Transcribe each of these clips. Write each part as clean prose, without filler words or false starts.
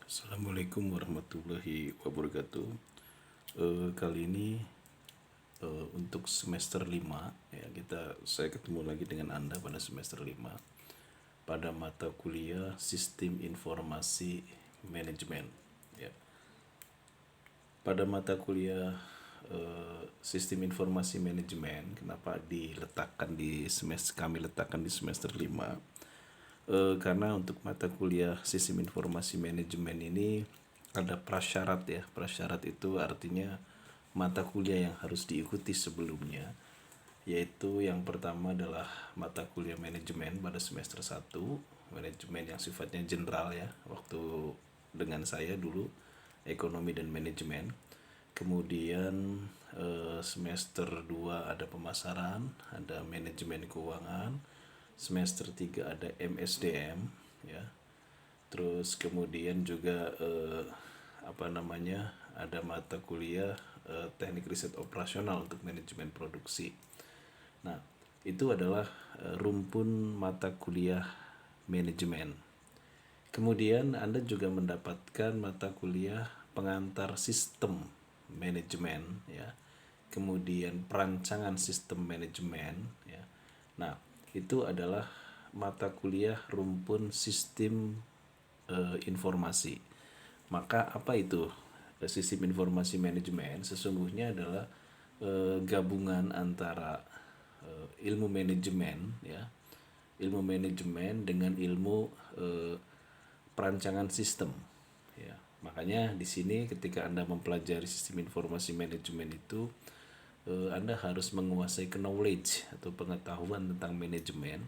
Assalamualaikum warahmatullahi wabarakatuh. Kali ini untuk semester 5 ya saya ketemu lagi dengan Anda pada semester 5 pada mata kuliah Sistem Informasi Manajemen ya. Pada mata kuliah Sistem Informasi Manajemen, kenapa kami letakkan di semester 5? Karena untuk mata kuliah Sistem Informasi Manajemen ini ada prasyarat ya. Prasyarat itu artinya mata kuliah yang harus diikuti sebelumnya, yaitu yang pertama adalah mata kuliah manajemen pada semester 1, manajemen yang sifatnya general ya, waktu dengan saya dulu ekonomi dan manajemen. Kemudian semester 2 ada pemasaran, ada manajemen keuangan. Semester 3 ada MSDM ya. Terus kemudian juga ada mata kuliah teknik riset operasional untuk manajemen produksi. Nah, itu adalah rumpun mata kuliah manajemen. Kemudian Anda juga mendapatkan mata kuliah pengantar sistem manajemen ya. Kemudian perancangan sistem manajemen ya. Nah, itu adalah mata kuliah rumpun sistem informasi. Maka apa itu sistem informasi manajemen? Sesungguhnya adalah gabungan antara ilmu manajemen ya, ilmu manajemen dengan ilmu perancangan sistem ya. Makanya di sini ketika Anda mempelajari sistem informasi manajemen itu Anda harus menguasai knowledge atau pengetahuan tentang manajemen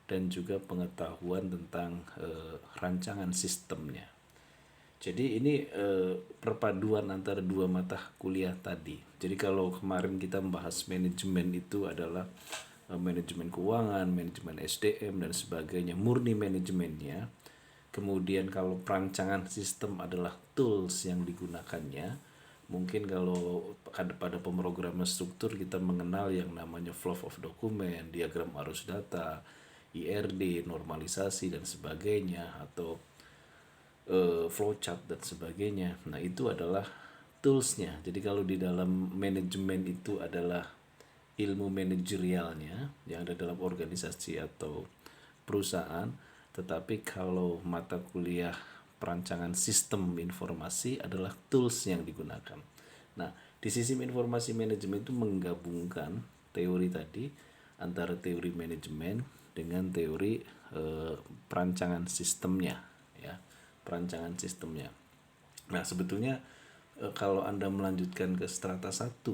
dan juga pengetahuan tentang rancangan sistemnya. Jadi ini perpaduan antara dua mata kuliah tadi. Jadi kalau kemarin kita membahas manajemen itu adalah manajemen keuangan, manajemen SDM dan sebagainya, murni manajemennya. Kemudian kalau perancangan sistem adalah tools yang digunakannya. Mungkin kalau pada pemrograman struktur kita mengenal yang namanya flow of document, diagram arus data, IRD, normalisasi dan sebagainya, atau flowchart dan sebagainya. Nah, itu adalah toolsnya. Jadi kalau di dalam manajemen itu adalah ilmu manajerialnya yang ada dalam organisasi atau perusahaan, tetapi kalau mata kuliah perancangan sistem informasi adalah tools yang digunakan. Nah, di sistem informasi manajemen itu menggabungkan teori tadi antara teori manajemen dengan teori perancangan sistemnya ya, perancangan sistemnya. Nah, sebetulnya kalau Anda melanjutkan ke strata 1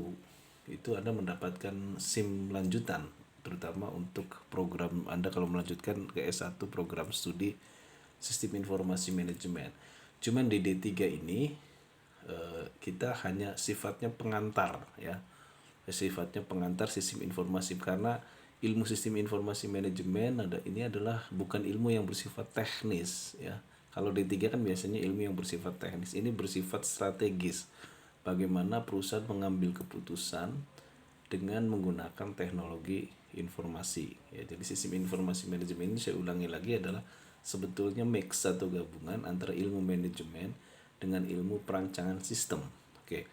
itu Anda mendapatkan SIM lanjutan, terutama untuk program Anda kalau melanjutkan ke S1 program studi Sistem Informasi Manajemen. Cuman di D3 ini kita hanya sifatnya pengantar ya. Sifatnya pengantar sistem informasi, karena ilmu sistem informasi manajemen ini adalah bukan ilmu yang bersifat teknis ya. Kalau D3 kan biasanya ilmu yang bersifat teknis, ini bersifat strategis. Bagaimana perusahaan mengambil keputusan dengan menggunakan teknologi informasi ya. Jadi sistem informasi manajemen ini, saya ulangi lagi, adalah sebetulnya mix atau gabungan antara ilmu manajemen dengan ilmu perancangan sistem. Oke.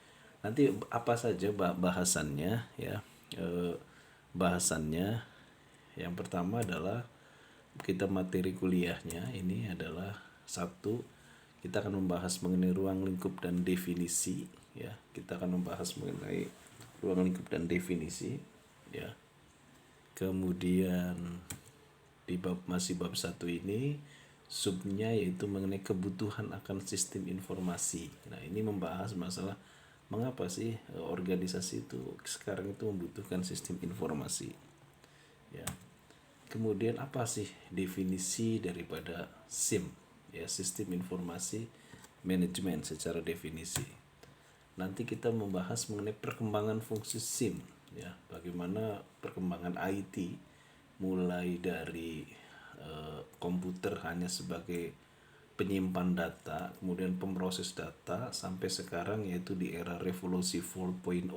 Nanti apa saja bahasannya ya? Bahasannya yang pertama adalah kita materi kuliahnya ini adalah satu, kita akan membahas mengenai ruang lingkup dan definisi ya. Kita akan membahas mengenai ruang lingkup dan definisi ya. Kemudian di bab 1 ini subnya yaitu mengenai kebutuhan akan sistem informasi. Nah, ini membahas masalah mengapa sih organisasi itu sekarang itu membutuhkan sistem informasi ya. Kemudian apa sih definisi daripada SIM ya, sistem informasi manajemen secara definisi. Nanti kita membahas mengenai perkembangan fungsi SIM ya, bagaimana perkembangan IT mulai dari komputer hanya sebagai penyimpan data, kemudian pemroses data, sampai sekarang yaitu di era revolusi 4.0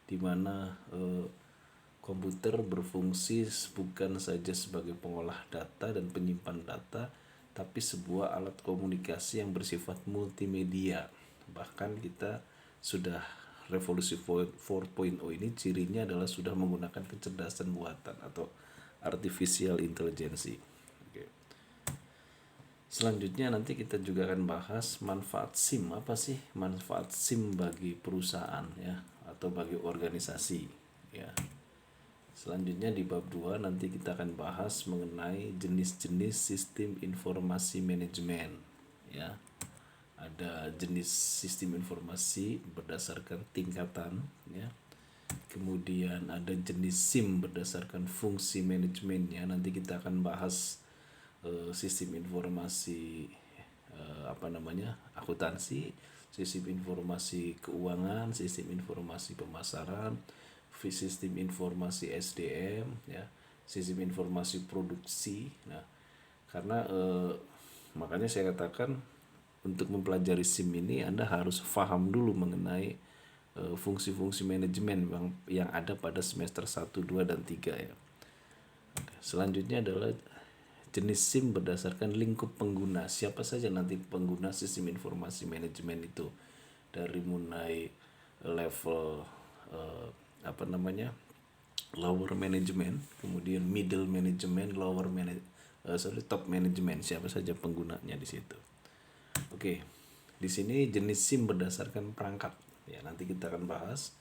di mana komputer berfungsi bukan saja sebagai pengolah data dan penyimpan data, tapi sebuah alat komunikasi yang bersifat multimedia. Bahkan kita sudah revolusi 4.0 ini cirinya adalah sudah menggunakan kecerdasan buatan atau artificial intelligence. Oke. Selanjutnya nanti kita juga akan bahas manfaat SIM. Apa sih manfaat SIM bagi perusahaan ya atau bagi organisasi ya. Selanjutnya di bab 2 nanti kita akan bahas mengenai jenis-jenis sistem informasi manajemen ya. Ada jenis sistem informasi berdasarkan tingkatan ya. Kemudian ada jenis SIM berdasarkan fungsi manajemennya. Nanti kita akan bahas sistem informasi akuntansi, sistem informasi keuangan, sistem informasi pemasaran, sistem informasi SDM ya, sistem informasi produksi. Nah, karena makanya saya katakan untuk mempelajari SIM ini Anda harus paham dulu mengenai fungsi-fungsi manajemen yang ada pada semester 1, 2 dan 3 ya. Selanjutnya adalah jenis SIM berdasarkan lingkup pengguna. Siapa saja nanti pengguna sistem informasi manajemen itu, dari mulai level lower management, kemudian middle management, top management, siapa saja penggunanya di situ. Oke. Di sini jenis SIM berdasarkan perangkat. Ya, nanti kita akan bahas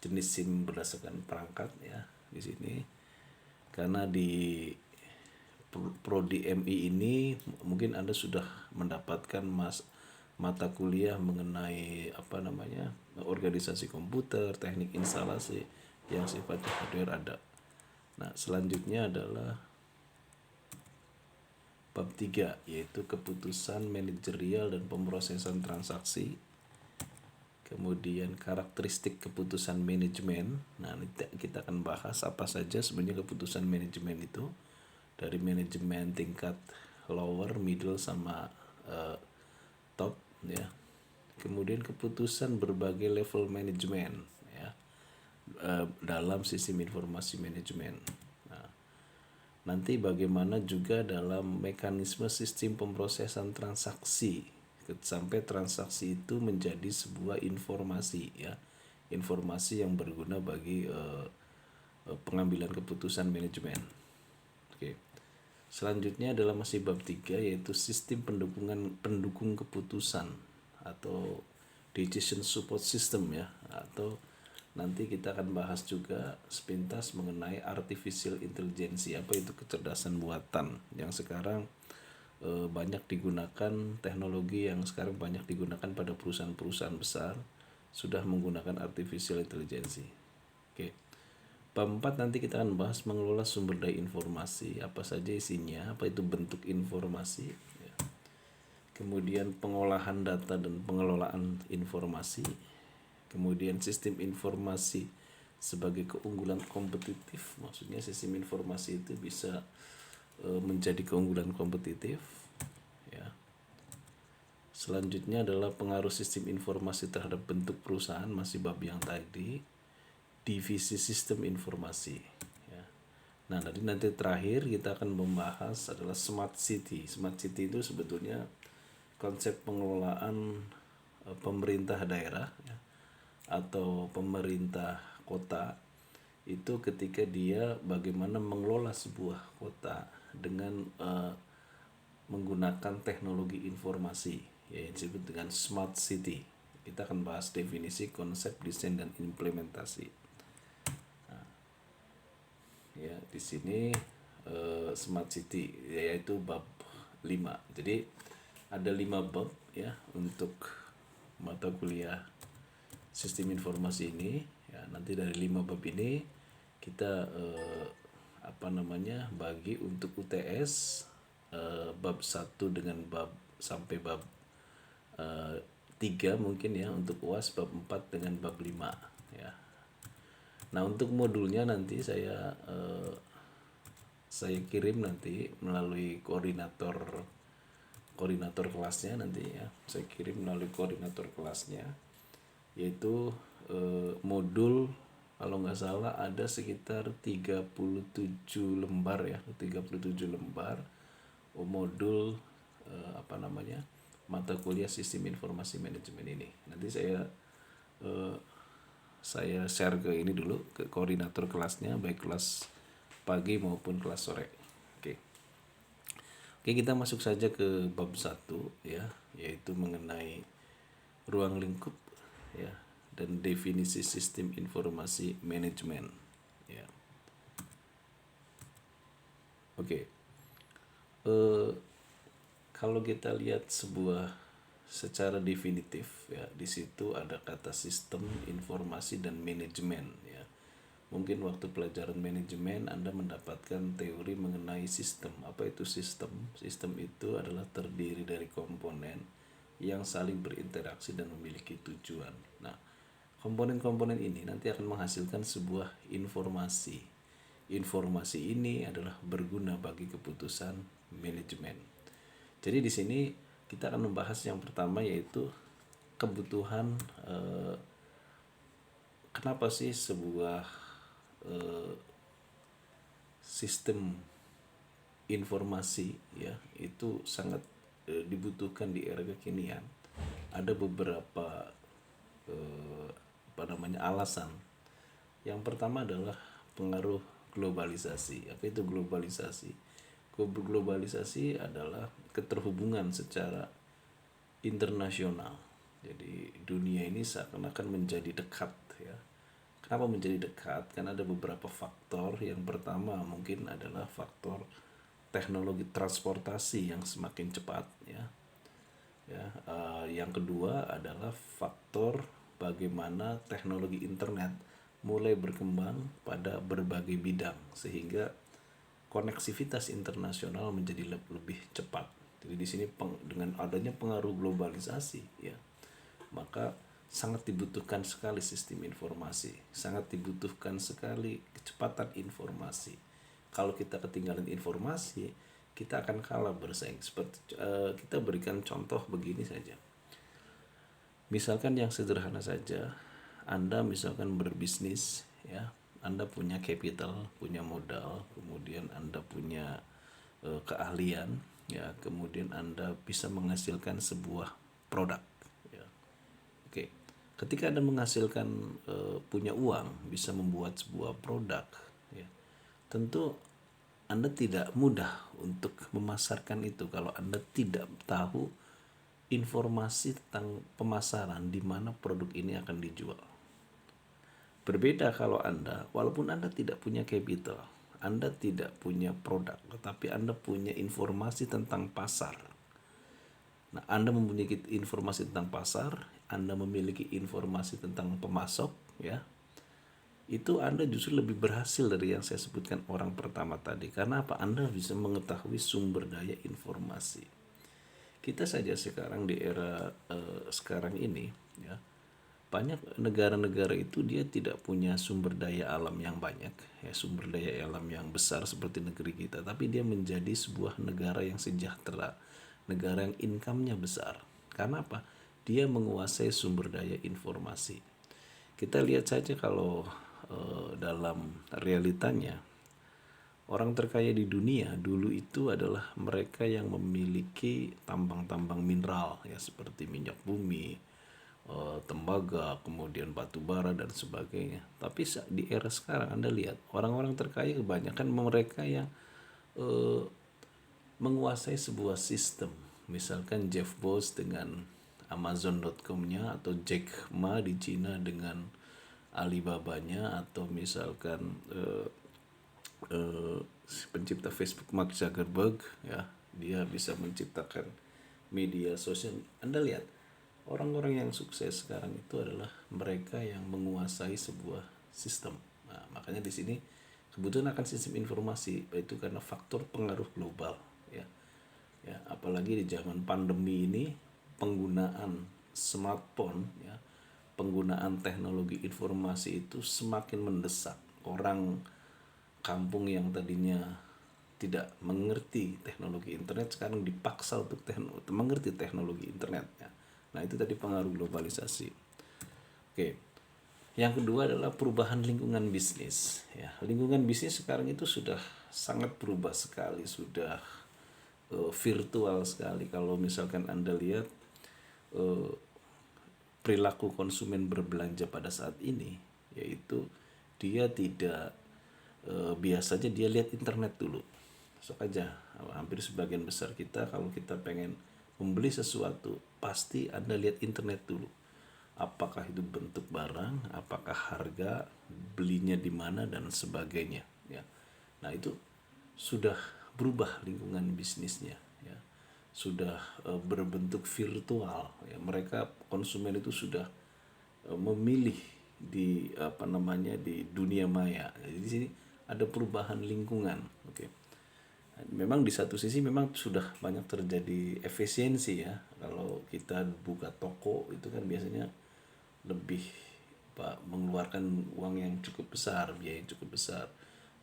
jenis SIM berdasarkan perangkat ya di sini. Karena di prodi MI ini mungkin Anda sudah mendapatkan mata kuliah mengenai organisasi komputer, teknik instalasi yang sifatnya hardware ada. Nah, selanjutnya adalah bab 3 yaitu keputusan manajerial dan pemrosesan transaksi. Kemudian karakteristik keputusan manajemen. Nah, nanti kita akan bahas apa saja sebenarnya keputusan manajemen itu, dari manajemen tingkat lower, middle sama top ya. Kemudian keputusan berbagai level manajemen ya dalam sistem informasi manajemen. Nah, nanti bagaimana juga dalam mekanisme sistem pemrosesan transaksi sampai transaksi itu menjadi sebuah informasi ya, informasi yang berguna bagi pengambilan keputusan manajemen. Oke. Selanjutnya adalah masih bab 3 yaitu sistem pendukung keputusan atau decision support system ya, atau nanti kita akan bahas juga sepintas mengenai artificial intelligence. Apa itu kecerdasan buatan yang sekarang banyak digunakan, teknologi yang sekarang banyak digunakan pada perusahaan-perusahaan besar sudah menggunakan artificial intelligence. Oke. Bab 4 nanti kita akan bahas mengelola sumber daya informasi, apa saja isinya, apa itu bentuk informasi ya. Kemudian pengolahan data dan pengelolaan informasi. Kemudian sistem informasi sebagai keunggulan kompetitif, maksudnya sistem informasi itu bisa menjadi keunggulan kompetitif ya. Selanjutnya adalah pengaruh sistem informasi terhadap bentuk perusahaan, masih bab yang tadi, divisi sistem informasi ya. Nah, nanti terakhir kita akan membahas adalah smart city. Smart city itu sebetulnya konsep pengelolaan pemerintah daerah ya, atau pemerintah kota itu ketika dia bagaimana mengelola sebuah kota dengan menggunakan teknologi informasi yang disebut dengan smart city. Kita akan bahas definisi, konsep, desain dan implementasi. Nah, ya di sini smart city yaitu bab 5. Jadi ada 5 bab ya untuk mata kuliah sistem informasi ini ya. Nanti dari 5 bab ini kita bagi untuk UTS bab 1 dengan bab sampai bab 3 mungkin ya, untuk UAS bab 4 dengan bab 5 ya. Nah, untuk modulnya nanti saya kirim nanti melalui koordinator kelasnya nanti ya. Saya kirim melalui koordinator kelasnya, yaitu modul kalau nggak salah ada sekitar 37 lembar ya, 37 lembar modul mata kuliah sistem informasi manajemen ini. Nanti eh, saya share ke ini dulu ke koordinator kelasnya, baik kelas pagi maupun kelas sore. Oke. Oke, kita masuk saja ke bab 1 ya, yaitu mengenai ruang lingkup ya dan definisi sistem informasi manajemen ya. Oke. Eh, Kalau kita lihat secara definitif ya, di situ ada kata sistem informasi dan manajemen ya. Mungkin waktu pelajaran manajemen Anda mendapatkan teori mengenai sistem. Apa itu sistem? Sistem itu adalah terdiri dari komponen yang saling berinteraksi dan memiliki tujuan. Nah, komponen-komponen ini nanti akan menghasilkan sebuah informasi. Informasi ini adalah berguna bagi keputusan manajemen. Jadi di sini kita akan membahas yang pertama, yaitu kebutuhan kenapa sih sebuah sistem informasi ya itu sangat dibutuhkan di era kekinian. Ada beberapa alasan. Yang pertama adalah pengaruh globalisasi. Apa itu globalisasi? Globalisasi adalah keterhubungan secara internasional. Jadi dunia ini seakan-akan menjadi dekat ya. Kenapa menjadi dekat? Karena ada beberapa faktor. Yang pertama mungkin adalah faktor teknologi transportasi yang semakin cepat ya. Yang kedua adalah faktor bagaimana teknologi internet mulai berkembang pada berbagai bidang sehingga koneksivitas internasional menjadi lebih cepat. Jadi di sini dengan adanya pengaruh globalisasi ya, maka sangat dibutuhkan sekali sistem informasi, sangat dibutuhkan sekali kecepatan informasi. Kalau kita ketinggalan informasi, kita akan kalah bersaing. Seperti kita berikan contoh begini saja. Misalkan yang sederhana saja, Anda misalkan berbisnis ya, Anda punya capital, punya modal, kemudian Anda punya keahlian ya, kemudian Anda bisa menghasilkan sebuah produk ya. Oke. Ketika Anda menghasilkan punya uang, bisa membuat sebuah produk ya, tentu Anda tidak mudah untuk memasarkan itu kalau Anda tidak tahu informasi tentang pemasaran di mana produk ini akan dijual. Berbeda kalau Anda, walaupun Anda tidak punya capital, Anda tidak punya produk, tetapi Anda punya informasi tentang pasar. Nah, Anda memiliki informasi tentang pasar, Anda memiliki informasi tentang pemasok, ya. Itu Anda justru lebih berhasil dari yang saya sebutkan orang pertama tadi. Karena apa? Anda bisa mengetahui sumber daya informasi. Kita saja sekarang di era sekarang ini ya, banyak negara-negara itu dia tidak punya sumber daya alam yang banyak ya, sumber daya alam yang besar seperti negeri kita, tapi dia menjadi sebuah negara yang sejahtera, negara yang income-nya besar. Karena apa? Dia menguasai sumber daya informasi. Kita lihat saja kalau dalam realitanya orang terkaya di dunia dulu itu adalah mereka yang memiliki tambang-tambang mineral ya, seperti minyak bumi, tembaga, kemudian batu bara dan sebagainya. Tapi di era sekarang Anda lihat orang-orang terkaya kebanyakan mereka yang eh, menguasai sebuah sistem. Misalkan Jeff Bezos dengan Amazon.com-nya, atau Jack Ma di Cina dengan Alibaba-nya, atau misalkan eh, pencipta Facebook Mark Zuckerberg ya, dia bisa menciptakan media sosial. Anda lihat orang-orang yang sukses sekarang itu adalah mereka yang menguasai sebuah sistem. Nah, makanya di sini kebutuhan akan sistem informasi itu karena faktor pengaruh global ya. Ya, apalagi di zaman pandemi ini penggunaan smartphone ya, penggunaan teknologi informasi itu semakin mendesak. Orang kampung yang tadinya tidak mengerti teknologi internet sekarang dipaksa untuk mengerti teknologi internetnya. Nah, itu tadi pengaruh globalisasi. Oke. Yang kedua adalah perubahan lingkungan bisnis ya. Lingkungan bisnis sekarang itu sudah sangat berubah sekali, sudah virtual sekali. Kalau misalkan Anda lihat eh, perilaku konsumen berbelanja pada saat ini, yaitu dia tidak biasanya dia lihat internet dulu. Sok aja, hampir sebagian besar kita kalau kita pengen membeli sesuatu pasti Anda lihat internet dulu. Apakah itu bentuk barang, apakah harga, belinya di mana dan sebagainya, ya. Nah, itu sudah berubah lingkungan bisnisnya, ya. Sudah berbentuk virtual, ya. Mereka konsumen itu sudah memilih di apa namanya di dunia maya. Jadi di sini ada perubahan lingkungan. Oke. Memang di satu sisi memang sudah banyak terjadi efisiensi ya. Kalau kita buka toko itu kan biasanya lebih mengeluarkan uang yang cukup besar, biaya yang cukup besar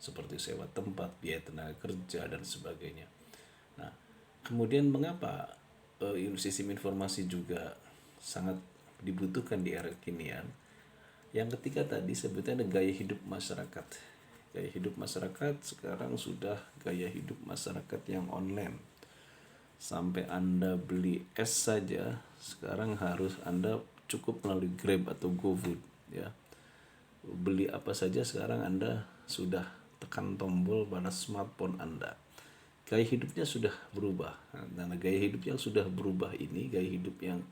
seperti sewa tempat, biaya tenaga kerja dan sebagainya. Nah, kemudian mengapa sistem informasi juga sangat dibutuhkan di era kekinian? Yang ketiga tadi sebutnya ada gaya hidup masyarakat. Gaya hidup masyarakat sekarang sudah gaya hidup masyarakat yang online. Sampai Anda beli es saja sekarang harus Anda cukup melalui Grab atau GoFood, ya. Beli apa saja sekarang Anda sudah tekan tombol pada smartphone Anda. Gaya hidupnya sudah berubah. Nah, gaya hidup yang sudah berubah ini, gaya hidup yang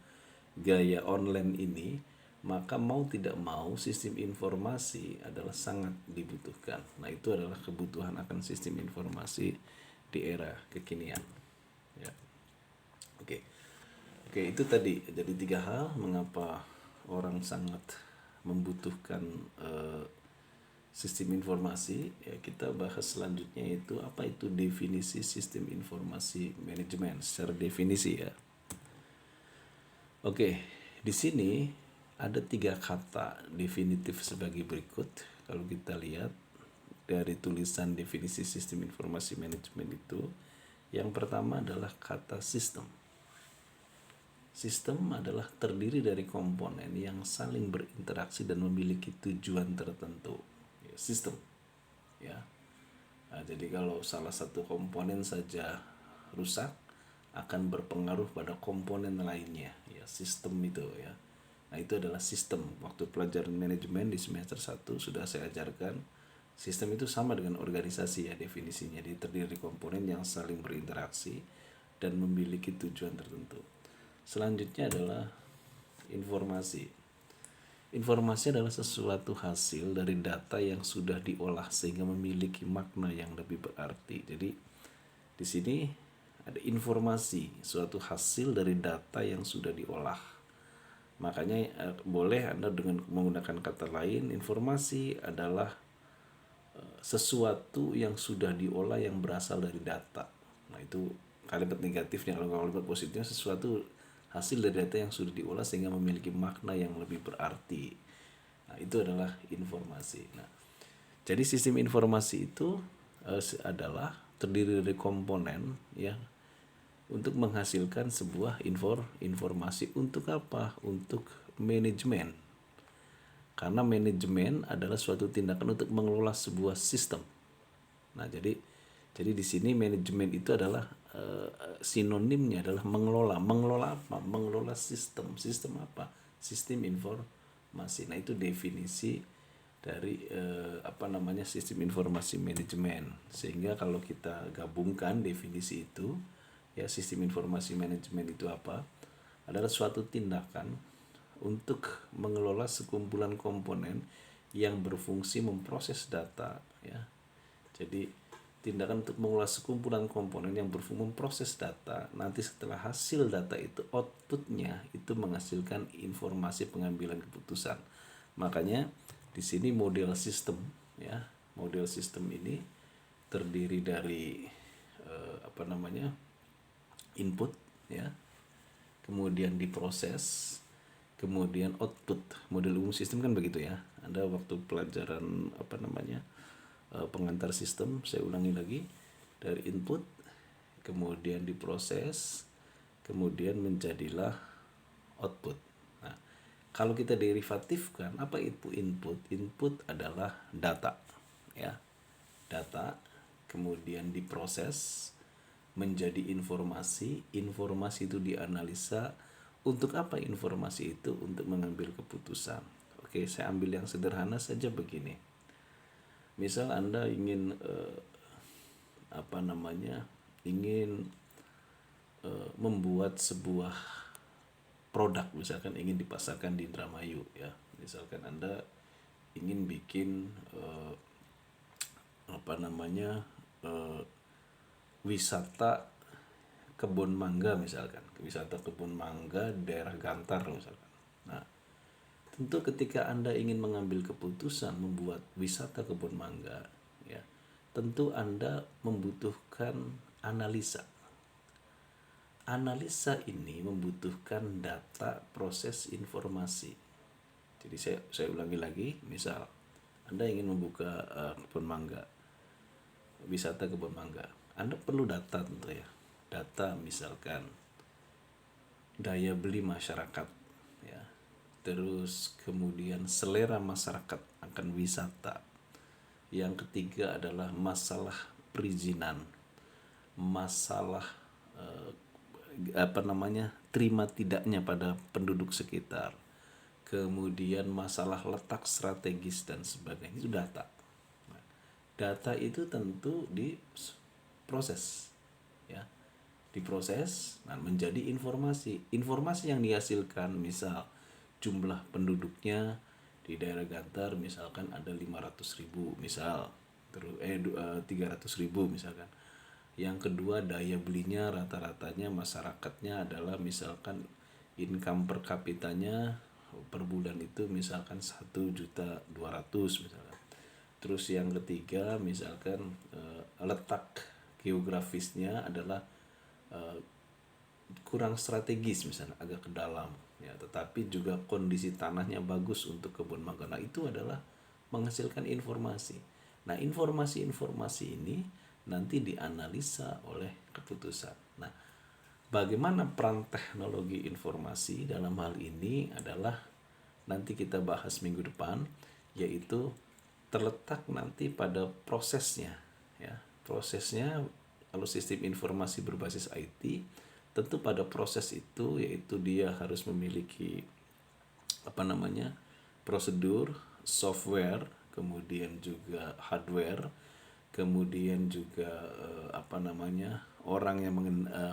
gaya online ini, maka mau tidak mau sistem informasi adalah sangat dibutuhkan. Nah, itu adalah kebutuhan akan sistem informasi di era kekinian. Ya. Oke. Oke, itu tadi. Jadi 3 hal mengapa orang sangat membutuhkan sistem informasi. Ya, kita bahas selanjutnya itu apa itu definisi sistem informasi manajemen secara definisi ya. Oke, di sini ada 3 kata definitif sebagai berikut. Kalau kita lihat dari tulisan definisi sistem informasi manajemen itu, yang pertama adalah kata sistem. Sistem adalah terdiri dari komponen yang saling berinteraksi dan memiliki tujuan tertentu. Sistem, ya. Nah, jadi kalau salah satu komponen saja rusak akan berpengaruh pada komponen lainnya, ya, sistem itu ya. Nah, itu adalah sistem. Waktu pelajaran manajemen di semester 1 sudah saya ajarkan, sistem itu sama dengan organisasi ya definisinya. Dia terdiri dari komponen yang saling berinteraksi dan memiliki tujuan tertentu. Selanjutnya adalah informasi. Informasi adalah sesuatu hasil dari data yang sudah diolah sehingga memiliki makna yang lebih berarti. Jadi di sini ada informasi, suatu hasil dari data yang sudah diolah. Makanya boleh Anda dengan menggunakan kata lain, informasi adalah sesuatu yang sudah diolah yang berasal dari data. Nah, itu kalimat negatifnya. Kalau kalimat positifnya sesuatu hasil dari data yang sudah diolah sehingga memiliki makna yang lebih berarti. Nah, itu adalah informasi. Nah, jadi sistem informasi itu adalah terdiri dari komponen ya untuk menghasilkan sebuah informasi. Untuk apa? Untuk manajemen. Karena manajemen adalah suatu tindakan untuk mengelola sebuah sistem. Nah, jadi di sini manajemen itu adalah sinonimnya adalah mengelola. Mengelola apa? Mengelola sistem. Sistem apa? Sistem informasi. Nah, itu definisi dari sistem informasi manajemen. Sehingga kalau kita gabungkan definisi itu, ya, sistem informasi manajemen itu apa? Adalah suatu tindakan untuk mengelola sekumpulan komponen yang berfungsi memproses data ya. Jadi tindakan untuk mengelola sekumpulan komponen yang berfungsi memproses data, nanti setelah hasil data itu outputnya itu menghasilkan informasi pengambilan keputusan. Makanya di sini model sistem ya, model sistem ini terdiri dari input ya, kemudian diproses, kemudian output. Model umum sistem kan begitu ya. Anda waktu pelajaran pengantar sistem, saya ulangi lagi, dari input kemudian diproses kemudian menjadilah output. Nah, kalau kita derivatifkan, apa itu input? Input adalah data ya, data kemudian diproses menjadi informasi, informasi itu dianalisa. Untuk apa informasi itu? Untuk mengambil keputusan. Oke, saya ambil yang sederhana saja begini. Misal Anda ingin ingin membuat sebuah produk, misalkan ingin dipasarkan di Indramayu ya. Misalkan Anda ingin bikin eh, wisata kebun mangga, misalkan wisata kebun mangga daerah Gantar misalkan. Nah, tentu ketika Anda ingin mengambil keputusan membuat wisata kebun mangga ya, tentu Anda membutuhkan analisa. Analisa ini membutuhkan data, proses, informasi. Jadi saya ulangi lagi, misal Anda ingin membuka kebun mangga, wisata kebun mangga. Anda perlu data tentu ya. Data misalkan daya beli masyarakat ya. Terus kemudian selera masyarakat akan wisata. Yang ketiga adalah masalah perizinan, masalah terima tidaknya pada penduduk sekitar, kemudian masalah letak strategis dan sebagainya. Itu data. Data itu tentu diproses ya, diproses menjadi informasi yang dihasilkan. Misal jumlah penduduknya di daerah Gantar misalkan ada 500.000 misal, terus 300.000 misalkan. Yang kedua, daya belinya rata-ratanya masyarakatnya adalah misalkan income per kapitanya per bulan itu misalkan 1.200.000 misalkan. Terus yang ketiga misalkan letak geografisnya adalah kurang strategis, misalnya agak ke dalam ya, tetapi juga kondisi tanahnya bagus untuk kebun mangga. Nah, itu adalah menghasilkan informasi. Nah, informasi-informasi ini nanti dianalisa oleh keputusan. Nah, bagaimana peran teknologi informasi dalam hal ini adalah nanti kita bahas minggu depan, yaitu terletak nanti pada prosesnya ya. Prosesnya kalau sistem informasi berbasis IT, tentu pada proses itu yaitu dia harus memiliki prosedur, software, kemudian juga hardware, kemudian juga orang yang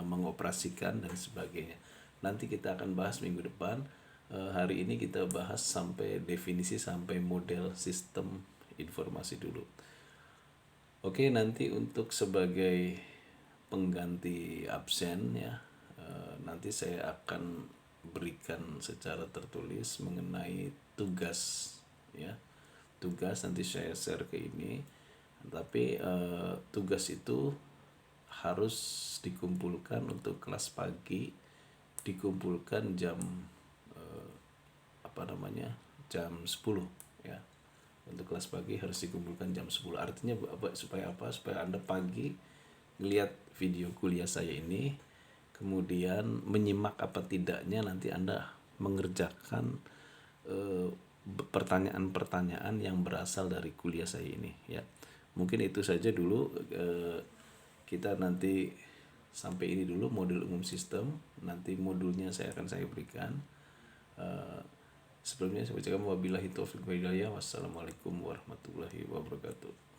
mengoperasikan dan sebagainya. Nanti kita akan bahas minggu depan. Hari ini kita bahas sampai definisi, sampai model sistem informasi dulu. Oke, nanti untuk sebagai pengganti absen ya, nanti saya akan berikan secara tertulis mengenai tugas ya. Tugas nanti saya share ke ini. Tapi tugas itu harus dikumpulkan untuk kelas pagi, dikumpulkan jam jam 10 ya. Untuk kelas pagi harus dikumpulkan jam 10. Artinya supaya apa? Supaya Anda pagi lihat video kuliah saya ini, kemudian menyimak apa tidaknya, nanti Anda mengerjakan pertanyaan-pertanyaan yang berasal dari kuliah saya ini ya. Mungkin itu saja dulu, kita nanti sampai ini dulu modul umum sistem. Nanti modulnya saya berikan. Sebelumnya saya ucapkan wabillahi taufiq wal hidayah. Wassalamualaikum warahmatullahi wabarakatuh.